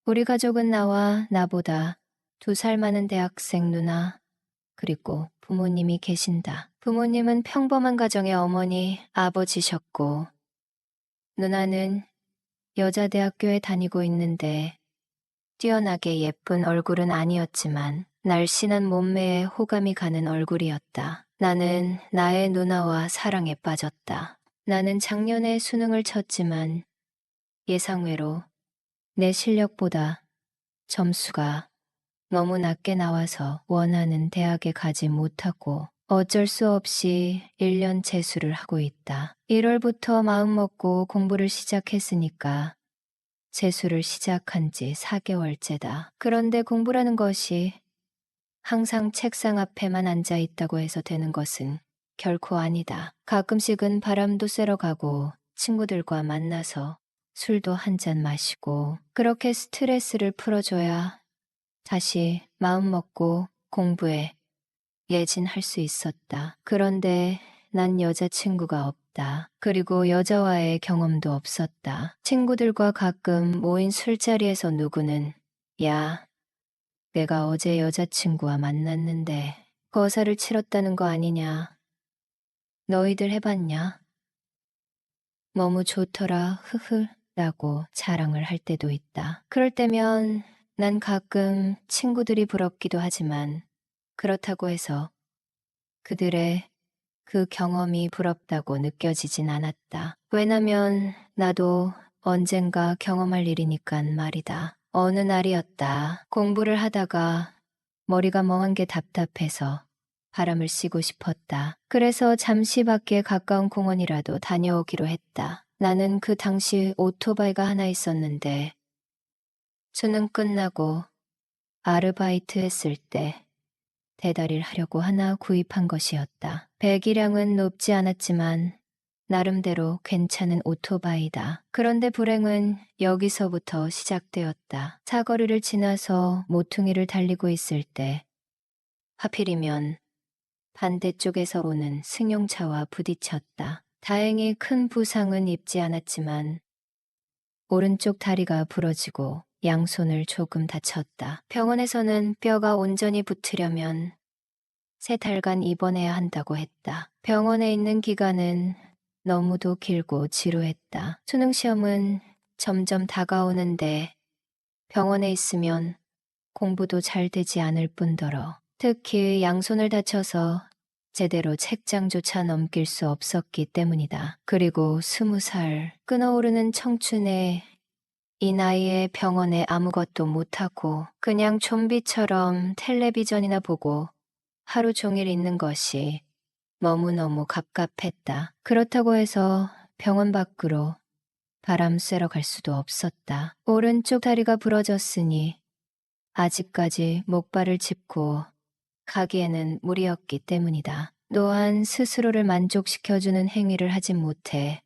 우리 가족은 나와 나보다 2살 많은 대학생 누나, 그리고 부모님이 계신다. 부모님은 평범한 가정의 어머니, 아버지셨고, 누나는 여자대학교에 다니고 있는데 뛰어나게 예쁜 얼굴은 아니었지만 날씬한 몸매에 호감이 가는 얼굴이었다. 나는 나의 누나와 사랑에 빠졌다. 나는 작년에 수능을 쳤지만 예상외로 내 실력보다 점수가 너무 낮게 나와서 원하는 대학에 가지 못하고 어쩔 수 없이 1년 재수를 하고 있다. 1월부터 마음먹고 공부를 시작했으니까 재수를 시작한 지 4개월째다. 그런데 공부라는 것이 항상 책상 앞에만 앉아 있다고 해서 되는 것은 결코 아니다. 가끔씩은 바람도 쐬러 가고 친구들과 만나서 술도 한 잔 마시고 그렇게 스트레스를 풀어줘야 다시 마음 먹고 공부에 예진할 수 있었다. 그런데 난 여자친구가 없다. 그리고 여자와의 경험도 없었다. 친구들과 가끔 모인 술자리에서 누구는 야, 내가 어제 여자친구와 만났는데 거사를 치렀다는 거 아니냐? 너희들 해봤냐? 너무 좋더라, 흐흐 라고 자랑을 할 때도 있다. 그럴 때면 난 가끔 친구들이 부럽기도 하지만 그렇다고 해서 그들의 그 경험이 부럽다고 느껴지진 않았다. 왜냐면 나도 언젠가 경험할 일이니깐 말이다. 어느 날이었다. 공부를 하다가 머리가 멍한 게 답답해서 바람을 쐬고 싶었다. 그래서 잠시 밖에 가까운 공원이라도 다녀오기로 했다. 나는 그 당시 오토바이가 하나 있었는데 수능 끝나고 아르바이트 했을 때 대달이를 하려고 하나 구입한 것이었다. 배기량은 높지 않았지만 나름대로 괜찮은 오토바이다. 그런데 불행은 여기서부터 시작되었다. 사거리를 지나서 모퉁이를 달리고 있을 때 하필이면 반대쪽에서 오는 승용차와 부딪혔다. 다행히 큰 부상은 입지 않았지만 오른쪽 다리가 부러지고 양손을 조금 다쳤다. 병원에서는 뼈가 온전히 붙으려면 3달간 입원해야 한다고 했다. 병원에 있는 기간은 너무도 길고 지루했다. 수능 시험은 점점 다가오는데 병원에 있으면 공부도 잘 되지 않을 뿐더러 특히 양손을 다쳐서 제대로 책장조차 넘길 수 없었기 때문이다. 그리고 20살 끊어오르는 청춘에 이 나이에 병원에 아무것도 못하고 그냥 좀비처럼 텔레비전이나 보고 하루 종일 있는 것이 너무너무 갑갑했다. 그렇다고 해서 병원 밖으로 바람 쐬러 갈 수도 없었다. 오른쪽 다리가 부러졌으니 아직까지 목발을 짚고 가기에는 무리였기 때문이다. 또한 스스로를 만족시켜주는 행위를 하지 못해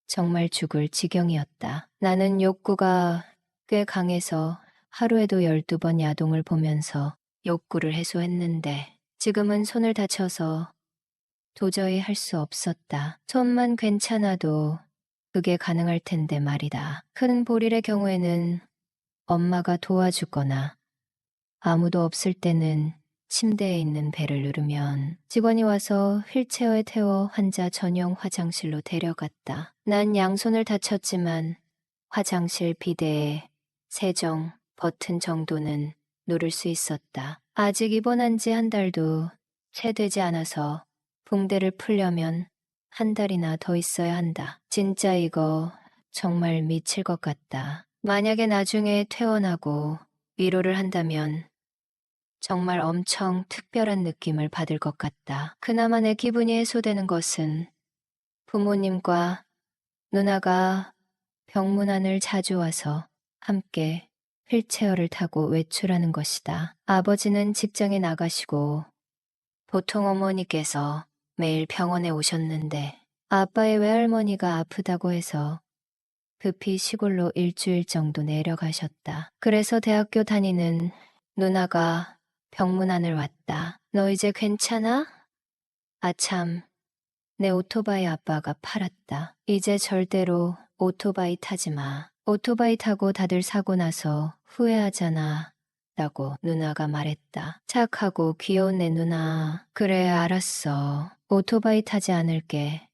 정말 죽을 지경이었다. 나는 욕구가 꽤 강해서 하루에도 12번 야동을 보면서 욕구를 해소했는데 지금은 손을 다쳐서 도저히 할 수 없었다. 손만 괜찮아도 그게 가능할 텐데 말이다. 큰 볼일의 경우에는 엄마가 도와주거나 아무도 없을 때는 침대에 있는 벨을 누르면 직원이 와서 휠체어에 태워 환자 전용 화장실로 데려갔다. 난 양손을 다쳤지만 화장실 비데에 세정 버튼 정도는 누를 수 있었다. 아직 입원한 지 1달도 채 되지 않아서 붕대를 풀려면 1달이나 더 있어야 한다. 진짜 이거 정말 미칠 것 같다. 만약에 나중에 퇴원하고 위로를 한다면 정말 엄청 특별한 느낌을 받을 것 같다. 그나마 내 기분이 해소되는 것은 부모님과 누나가 병문안을 자주 와서 함께 휠체어를 타고 외출하는 것이다. 아버지는 직장에 나가시고 보통 어머니께서 매일 병원에 오셨는데 아빠의 외할머니가 아프다고 해서 급히 시골로 일주일 정도 내려가셨다. 그래서 대학교 다니는 누나가 병문안을 왔다. 너 이제 괜찮아? 아참, 내 오토바이 아빠가 팔았다. 이제 절대로 오토바이 타지 마. 오토바이 타고 다들 사고 나서 후회하잖아. 라고 누나가 말했다. 착하고 귀여운 내 누나. 그래, 알았어. 오토바이 타지 않을게.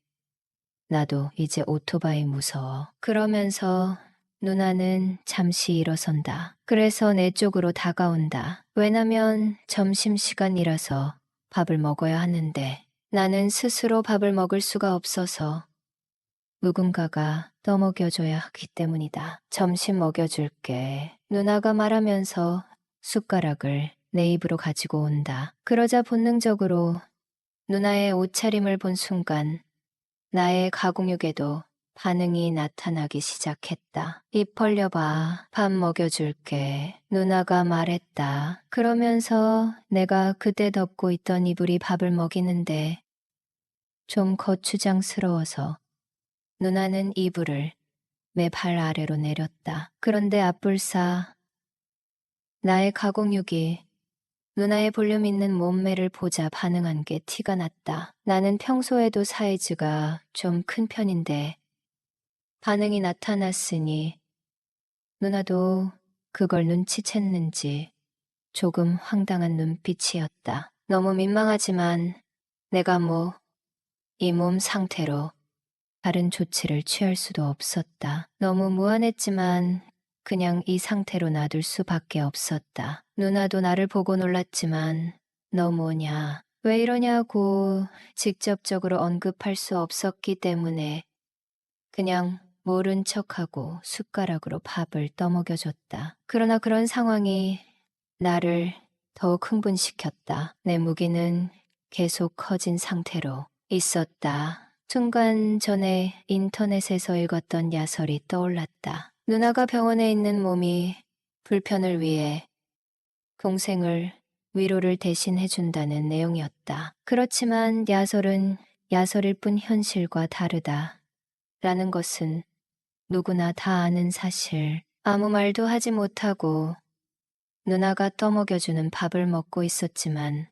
나도 이제 오토바이 무서워. 그러면서 누나는 잠시 일어선다. 그래서 내 쪽으로 다가온다. 왜냐면 점심시간이라서 밥을 먹어야 하는데 나는 스스로 밥을 먹을 수가 없어서 누군가가 떠먹여줘야 하기 때문이다. 점심 먹여줄게. 누나가 말하면서 숟가락을 내 입으로 가지고 온다. 그러자 본능적으로 누나의 옷차림을 본 순간 나의 가공육에도 반응이 나타나기 시작했다. 입 벌려봐. 밥 먹여줄게. 누나가 말했다. 그러면서 내가 그때 덮고 있던 이불이 밥을 먹이는데 좀 거추장스러워서 누나는 이불을 내 발 아래로 내렸다. 그런데 앞불사 나의 가공육이 누나의 볼륨 있는 몸매를 보자 반응한 게 티가 났다. 나는 평소에도 사이즈가 좀 큰 편인데 반응이 나타났으니 누나도 그걸 눈치챘는지 조금 황당한 눈빛이었다. 너무 민망하지만 내가 이 몸 상태로 다른 조치를 취할 수도 없었다. 너무 무안했지만 그냥 이 상태로 놔둘 수밖에 없었다. 누나도 나를 보고 놀랐지만 너 뭐냐, 왜 이러냐고 직접적으로 언급할 수 없었기 때문에 그냥 모른 척하고 숟가락으로 밥을 떠먹여줬다. 그러나 그런 상황이 나를 더욱 흥분시켰다. 내 무기는 계속 커진 상태로 있었다. 순간 전에 인터넷에서 읽었던 야설이 떠올랐다. 누나가 병원에 있는 몸이 불편을 위해 동생을 위로를 대신 해준다는 내용이었다. 그렇지만 야설은 야설일 뿐 현실과 다르다. 라는 것은 누구나 다 아는 사실. 아무 말도 하지 못하고 누나가 떠먹여주는 밥을 먹고 있었지만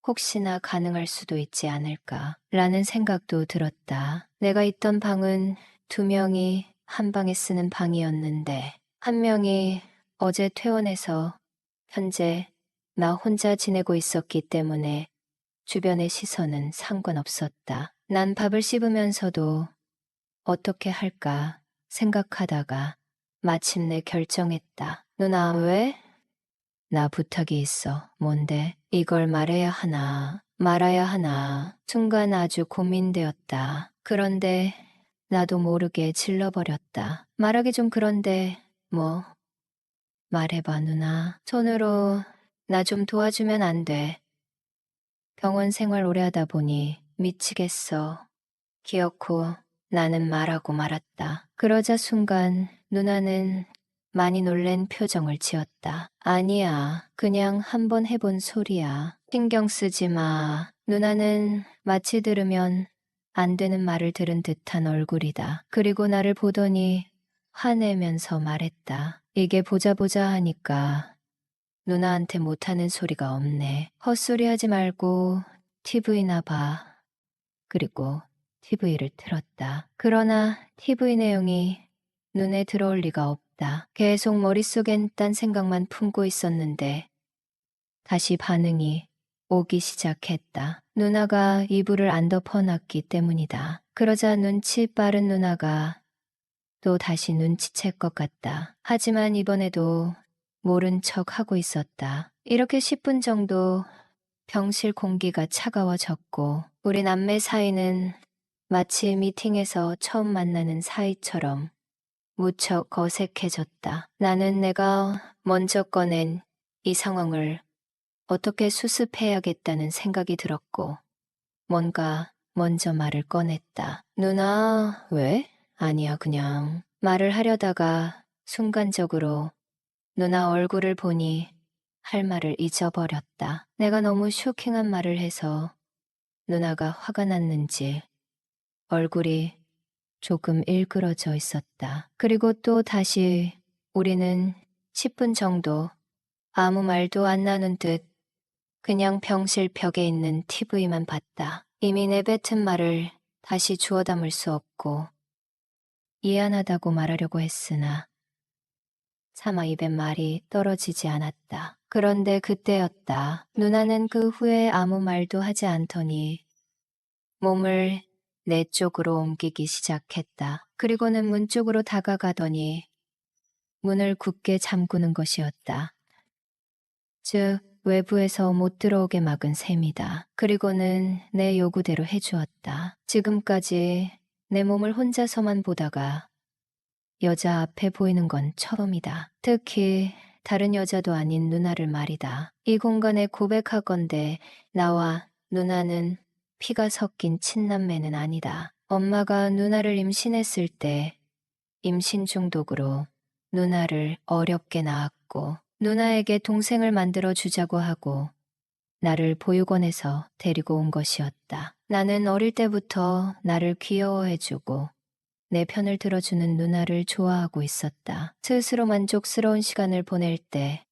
혹시나 가능할 수도 있지 않을까 라는 생각도 들었다. 내가 있던 방은 2명이 한 방에 쓰는 방이었는데 한 명이 어제 퇴원해서 현재 나 혼자 지내고 있었기 때문에 주변의 시선은 상관없었다. 난 밥을 씹으면서도 어떻게 할까 생각하다가 마침내 결정했다. 누나 왜? 나 부탁이 있어. 뭔데? 이걸 말해야 하나, 말아야 하나. 순간 아주 고민되었다. 그런데 나도 모르게 질러버렸다. 말하기 좀 그런데 말해봐 누나. 손으로 나 좀 도와주면 안 돼. 병원 생활 오래 하다 보니 미치겠어. 기어코 나는 말하고 말았다. 그러자 순간 누나는 많이 놀란 표정을 지었다. 아니야, 그냥 한번 해본 소리야. 신경 쓰지 마. 누나는 마치 들으면 안 되는 말을 들은 듯한 얼굴이다. 그리고 나를 보더니 화내면서 말했다. 이게 보자 보자 하니까 누나한테 못하는 소리가 없네. 헛소리 하지 말고 TV나 봐. 그리고 TV를 틀었다. 그러나 TV 내용이 눈에 들어올 리가 없다. 계속 머릿속엔 딴 생각만 품고 있었는데 다시 반응이 오기 시작했다. 누나가 이불을 안 덮어놨기 때문이다. 그러자 눈치 빠른 누나가 또 다시 눈치챌 것 같다. 하지만 이번에도 모른 척 하고 있었다. 이렇게 10분 정도 병실 공기가 차가워졌고 우리 남매 사이는 마치 미팅에서 처음 만나는 사이처럼 무척 어색해졌다. 나는 내가 먼저 꺼낸 이 상황을 어떻게 수습해야겠다는 생각이 들었고 뭔가 먼저 말을 꺼냈다. 누나, 왜? 아니야, 그냥. 말을 하려다가 순간적으로 누나 얼굴을 보니 할 말을 잊어버렸다. 내가 너무 쇼킹한 말을 해서 누나가 화가 났는지 얼굴이 조금 일그러져 있었다. 그리고 또 다시 우리는 10분 정도 아무 말도 안 나눈 듯 그냥 병실 벽에 있는 TV만 봤다. 이미 내뱉은 말을 다시 주워 담을 수 없고 미안하다고 말하려고 했으나 차마 입에 말이 떨어지지 않았다. 그런데 그때였다. 누나는 그 후에 아무 말도 하지 않더니 몸을 내 쪽으로 옮기기 시작했다. 그리고는 문 쪽으로 다가가더니 문을 굳게 잠그는 것이었다. 즉, 외부에서 못 들어오게 막은 셈이다. 그리고는 내 요구대로 해주었다. 지금까지 내 몸을 혼자서만 보다가 여자 앞에 보이는 건 처음이다. 특히 다른 여자도 아닌 누나를 말이다. 이 공간에 고백하건대 나와 누나는 피가 섞인 친남매는 아니다. 엄마가 누나를 임신했을 때 임신 중독으로 누나를 어렵게 낳았고 누나에게 동생을 만들어 주자고 하고 나를 보육원에서 데리고 온 것이었다. 나는 어릴 때부터 나를 귀여워해주고 내 편을 들어주는 누나를 좋아하고 있었다. 스스로 만족스러운 시간을 보낼 때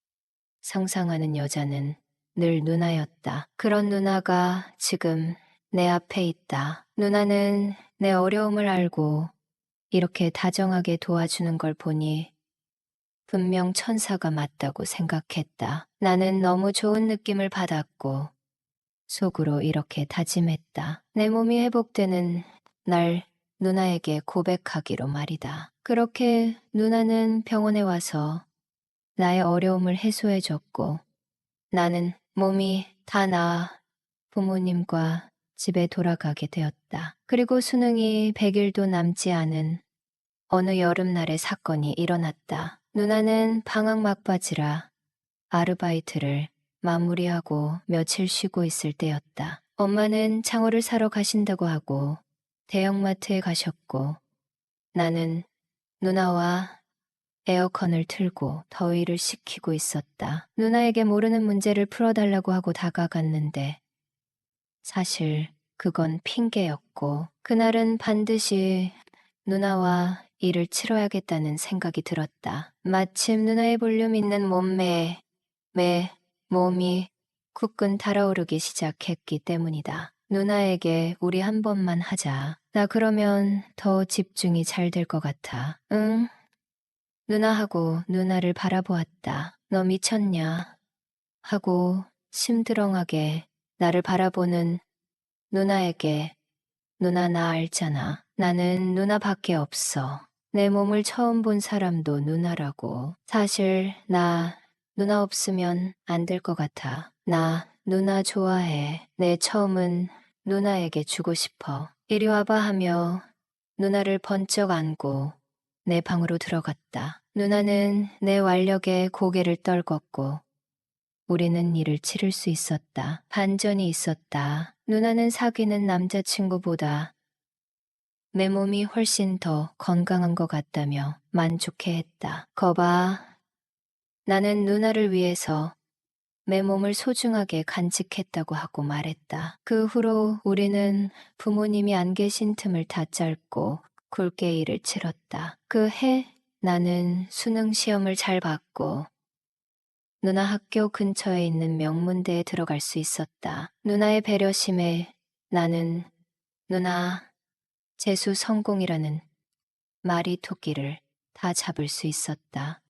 상상하는 여자는 늘 누나였다. 그런 누나가 지금 내 앞에 있다. 누나는 내 어려움을 알고 이렇게 다정하게 도와주는 걸 보니 분명 천사가 맞다고 생각했다. 나는 너무 좋은 느낌을 받았고 속으로 이렇게 다짐했다. 내 몸이 회복되는 날 누나에게 고백하기로 말이다. 그렇게 누나는 병원에 와서 나의 어려움을 해소해줬고 나는 몸이 다 나아 부모님과 집에 돌아가게 되었다. 그리고 수능이 100일도 남지 않은 어느 여름날의 사건이 일어났다. 누나는 방학 막바지라 아르바이트를 마무리하고 며칠 쉬고 있을 때였다. 엄마는 장어를 사러 가신다고 하고 대형마트에 가셨고 나는 누나와 에어컨을 틀고 더위를 식히고 있었다. 누나에게 모르는 문제를 풀어달라고 하고 다가갔는데 사실 그건 핑계였고 그날은 반드시 누나와 일을 치러야겠다는 생각이 들었다. 마침 누나의 볼륨 있는 몸매에 내 몸이 굳건 달아오르기 시작했기 때문이다. 누나에게 우리 한 번만 하자. 나 그러면 더 집중이 잘 될 것 같아. 응? 누나하고 누나를 바라보았다. 너 미쳤냐? 하고 심드렁하게 나를 바라보는 누나에게 누나 나 알잖아. 나는 누나밖에 없어. 내 몸을 처음 본 사람도 누나라고. 사실 나 누나 없으면 안 될 것 같아. 나 누나 좋아해. 내 처음은 누나에게 주고 싶어. 이리 와봐 하며 누나를 번쩍 안고 내 방으로 들어갔다. 누나는 내 완력에 고개를 떨궜고 우리는 이를 치를 수 있었다. 반전이 있었다. 누나는 사귀는 남자친구보다 내 몸이 훨씬 더 건강한 것 같다며 만족해했다. 거봐, 나는 누나를 위해서 내 몸을 소중하게 간직했다고 하고 말했다. 그 후로 우리는 부모님이 안 계신 틈을 다 짧고 굵게 일을 치렀다. 그 해 나는 수능 시험을 잘 봤고 누나 학교 근처에 있는 명문대에 들어갈 수 있었다. 누나의 배려심에 나는 누나 재수 성공이라는 말이 토끼를 다 잡을 수 있었다.